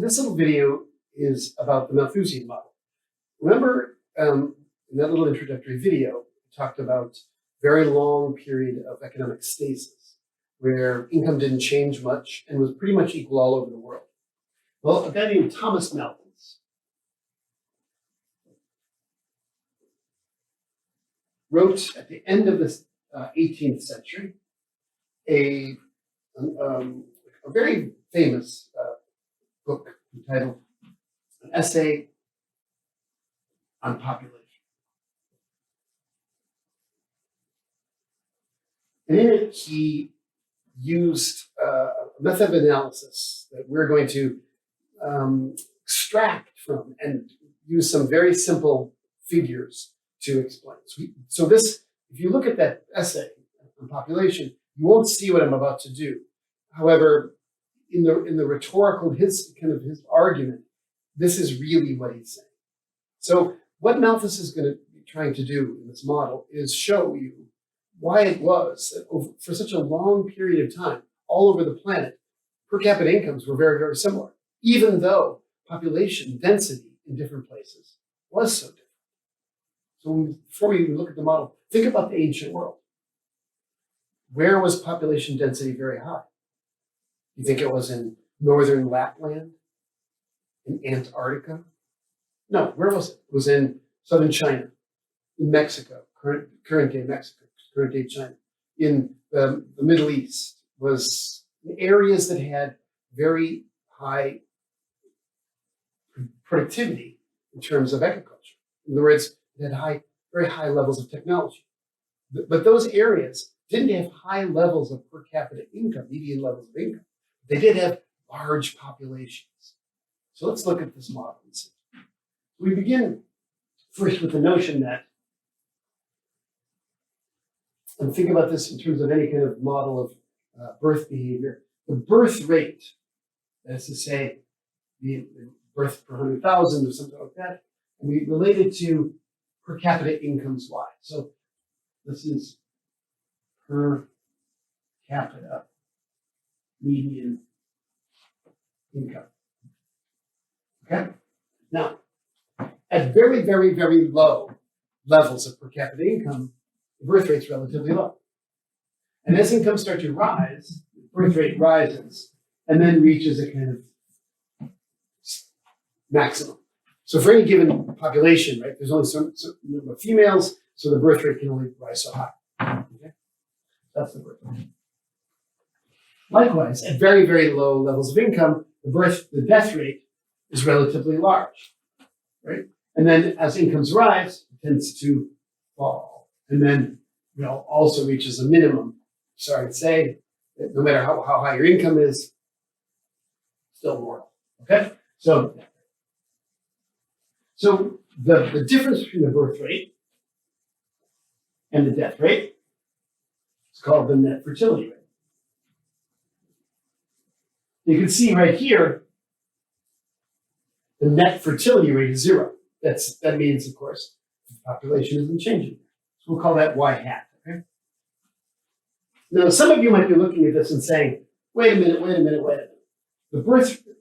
this little video is about the Malthusian model. Remember, in that little introductory video, we talked about very long period of economic stasis, where income didn't change much and was pretty much equal all over the world. Well, a guy named Thomas Malthus wrote at the end of the 18th century a very famous book entitled An Essay on Population. And in it, he used a method of analysis that we're going to extract from and use some very simple figures to explain. So this, if you look at that essay on population, you won't see what I'm about to do. However, in the rhetorical, his argument, this is really what he's saying. So what Malthus is going to be trying to do in this model is show you why it was that for such a long period of time, all over the planet, per capita incomes were very, very similar, even though population density in different places was so different. So before we even look at the model, think about the ancient world. Where was population density very high? You think it was in northern Lapland, in Antarctica? No, where was it? It was in southern China, in Mexico, current day Mexico, current day China, in the Middle East, was in areas that had very high productivity in terms of agriculture. In other words, it had very high levels of technology. But those areas didn't have high levels of per capita income, median levels of income. They did have large populations. So let's look at this model and see. We begin first with the notion that, and think about this in terms of any kind of model of birth behavior, the birth rate, that is to say, the birth per 100,000 or something like that, and we relate it to per capita incomes Y. So this is per capita median income. Okay? Now, at very, very, very low levels of per capita income, the birth rate's relatively low. And as incomes start to rise, the birth rate rises and then reaches a kind of maximum. So for any given population, right, there's only some number of females, so the birth rate can only rise so high. Okay? That's the birth rate. Likewise, at very, very low levels of income, the death rate is relatively large, right? And then as incomes rise, it tends to fall. And then, also reaches a minimum. Sorry to say, that no matter how high your income is, still mortal, okay? So the difference between the birth rate and the death rate is called the net fertility rate. You can see right here, the net fertility rate is 0. That means, of course, the population isn't changing. So we'll call that Y hat, okay? Now, some of you might be looking at this and saying, wait a minute.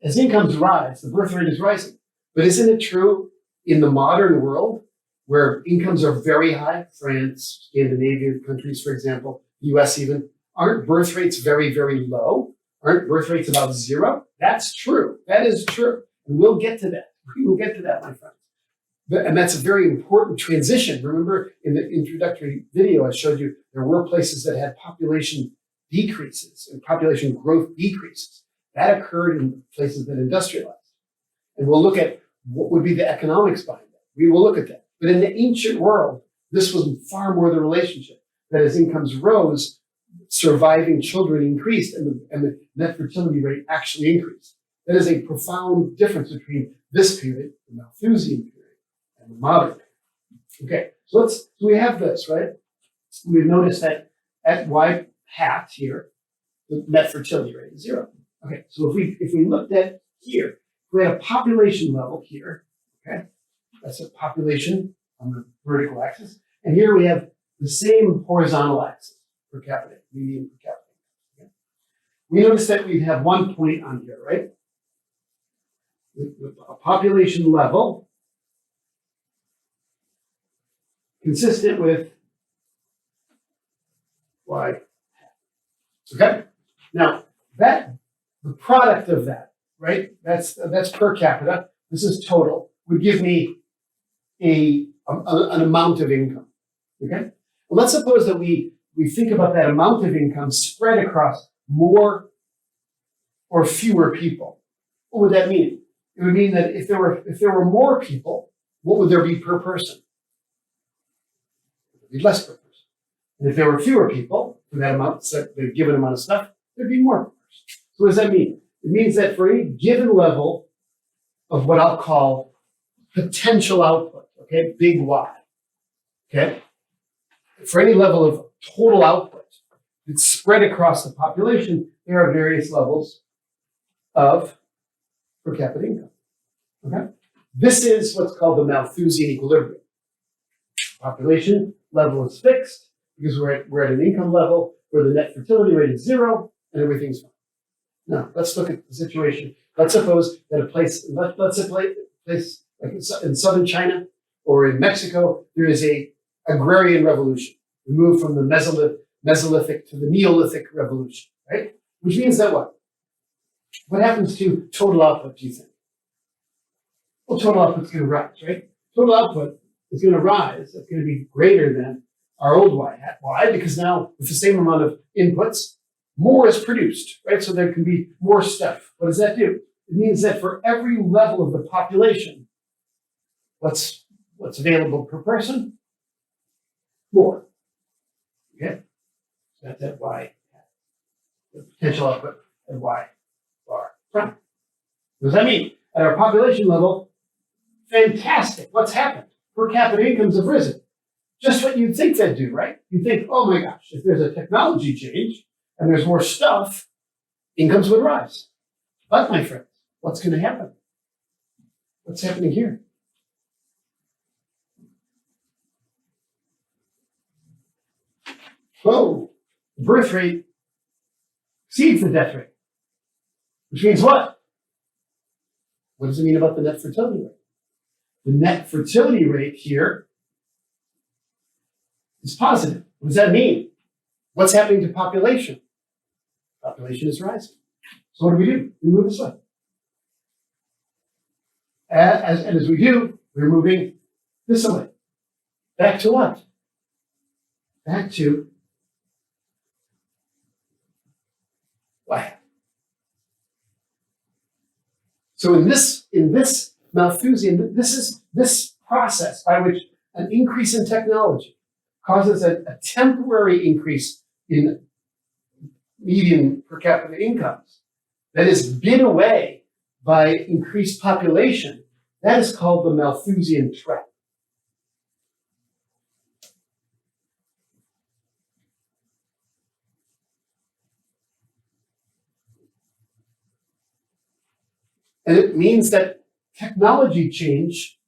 As incomes rise, the birth rate is rising. But isn't it true in the modern world where incomes are very high, France, Scandinavian countries, for example, the US even, aren't birth rates very, very low? Aren't birth rates about 0? That's true. That is true. And we'll get to that. We will get to that, my friends. And that's a very important transition. Remember in the introductory video, I showed you there were places that had population decreases and population growth decreases. That occurred in places that industrialized. And we'll look at what would be the economics behind that. We will look at that. But in the ancient world, this was far more the relationship. That as incomes rose, surviving children increased and the net fertility rate actually increased. That is a profound difference between this period, the Malthusian period, and the modern period. Okay, so we have this, right? We've noticed that at Y hat here, the net fertility rate is 0. Okay, so if we looked at here, we had a population level here, okay? That's a population on the vertical axis. And here we have the same horizontal axis, per capita, median per capita. Okay? We notice that we have one point on here, right? a population level consistent with y. Okay? Now, the product of that, right? That's per capita. This is total. Would give me an amount of income. Okay? Well, let's suppose that we think about that amount of income spread across more or fewer people. What would that mean? It would mean that if there were more people, what would there be per person? There would be less per person. And if there were fewer people for that amount, the given amount of stuff, there'd be more per person. So what does that mean? It means that for any given level of what I'll call potential output, okay, big Y, okay, for any level of total output that's spread across the population, there are various levels of per capita income. Okay? This is what's called the Malthusian equilibrium. Population level is fixed because we're at an income level where the net fertility rate is 0 and everything's fine. Now, let's look at the situation. Let's suppose that a place like in southern China or in Mexico, there is a agrarian revolution. We move from the Mesolithic to the Neolithic revolution, right? Which means that what? What happens to total output, do you think? Well, total output's going to rise, right? Total output is going to rise. It's going to be greater than our old Y hat. Why? Because now, with the same amount of inputs, more is produced, right? So there can be more stuff. What does that do? It means that for every level of the population, what's available per person? More. Okay? So that's that Y hat. The potential output at Y bar prime. What does that mean? At our population level, fantastic. What's happened? Per capita incomes have risen. Just what you'd think they'd do, right? You'd think, oh my gosh, if there's a technology change and there's more stuff, incomes would rise. But, my friends, what's going to happen? What's happening here? Whoa, the birth rate exceeds the death rate. Which means what? What does it mean about the net fertility rate? The net fertility rate here is positive. What does that mean? What's happening to population? Population is rising. So what do? We move this way. And as we do, we're moving this way. Back to what? Back to Y. So in this Malthusian, this process by which an increase in technology causes a temporary increase in median per capita incomes that is bid away by increased population, that is called the Malthusian trap. And it means that technology change,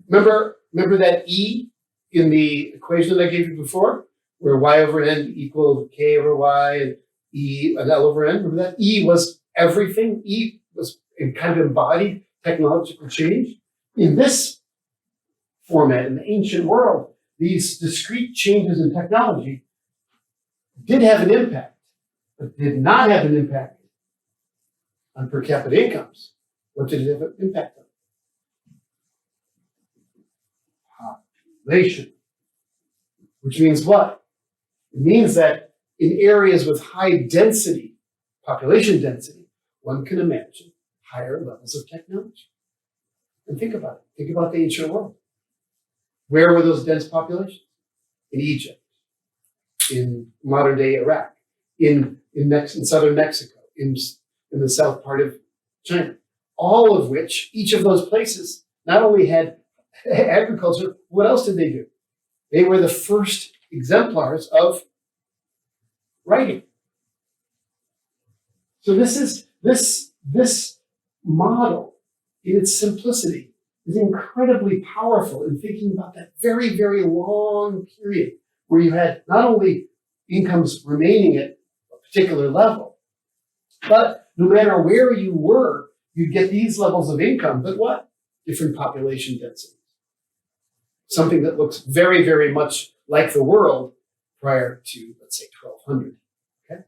remember that E in the equation that I gave you before, where Y over N equaled K over Y and E and L over N? Remember that? E was everything. E was kind of embodied technological change. In this format, in the ancient world, these discrete changes in technology did have an impact, but did not have an impact on per capita incomes. What did it have an impact on? Population. Which means what? It means that in areas with high density, population density, one can imagine higher levels of technology. And think about it. Think about the ancient world. Where were those dense populations? In Egypt, in modern day Iraq, in southern Mexico, in the south part of China. All of which, each of those places, not only had agriculture, what else did they do? They were the first exemplars of writing. So this model, in its simplicity, is incredibly powerful in thinking about that very, very long period where you had not only incomes remaining at a particular level, but no matter where you were, you'd get these levels of income, but what? Different population densities. Something that looks very, very much like the world prior to, let's say, 1200. Okay?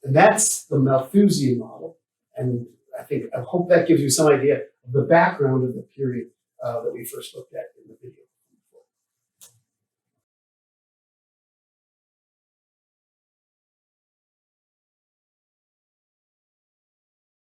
And that's the Malthusian model. And I hope that gives you some idea of the background of the period that we first looked at.